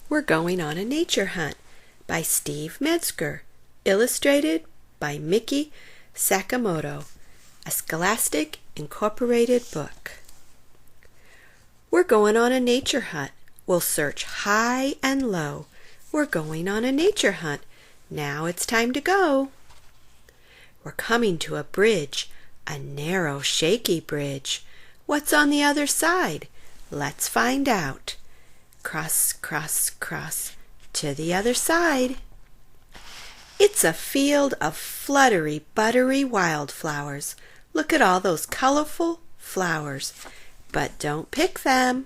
We're Going on a Nature Hunt by Steve Metziger, illustrated by Niki Sakamoto, a Scholastic Incorporated book. We're going on a nature hunt. We'll search high and low. We're going on a nature hunt. Now it's time to go. We're coming to a bridge, a narrow, shaky bridge. What's on the other side? Let's find out. Cross, cross, cross to the other side. It's a field of fluttery, buttery wildflowers. Look at all those colorful flowers, but don't pick them.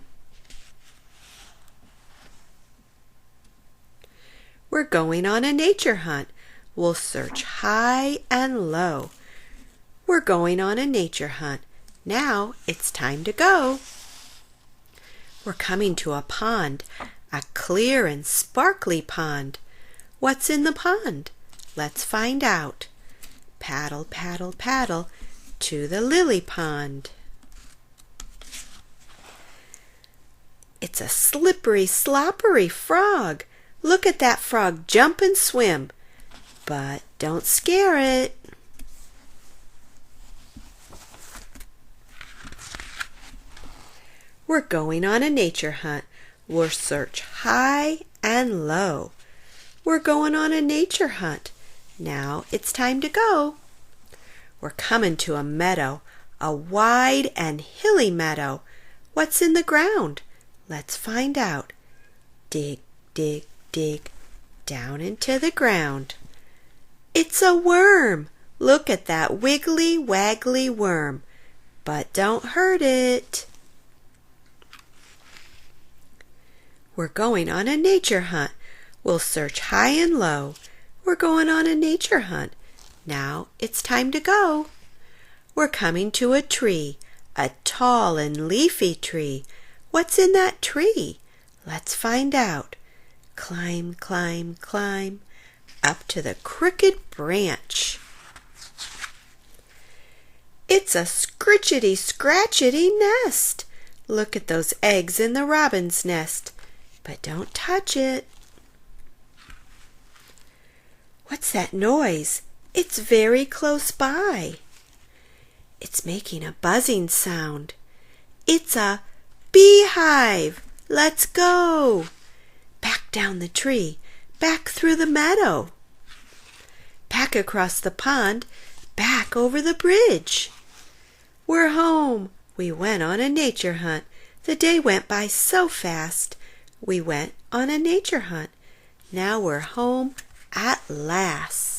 We're going on a nature hunt. We'll search high and low. We're going on a nature hunt. Now it's time to go. We're coming to a pond, a clear and sparkly pond. What's in the pond? Let's find out. Paddle, paddle, paddle to the lily pond. It's a slippery, sloppery frog. Look at that frog jump and swim, but don't scare it. We're going on a nature hunt. We'll search high and low. We're going on a nature hunt. Now it's time to go. We're coming to a meadow, a wide and hilly meadow. What's in the ground? Let's find out. Dig, dig, dig down into the ground. It's a worm. Look at that wiggly, waggly worm. But don't hurt it. We're going on a nature hunt. We'll search high and low. We're going on a nature hunt. Now it's time to go. We're coming to a tree, a tall and leafy tree. What's in that tree? Let's find out. Climb, climb, climb up to the crooked branch. It's a scritchety, scratchety nest. Look at those eggs in the robin's nest. But don't touch it. What's that noise? It's very close by. It's making a buzzing sound. It's a beehive. Let's go. Back down the tree, back through the meadow, back across the pond, back over the bridge. We're home. We went on a nature hunt. The day went by so fast. We went on a nature hunt. Now we're home at last.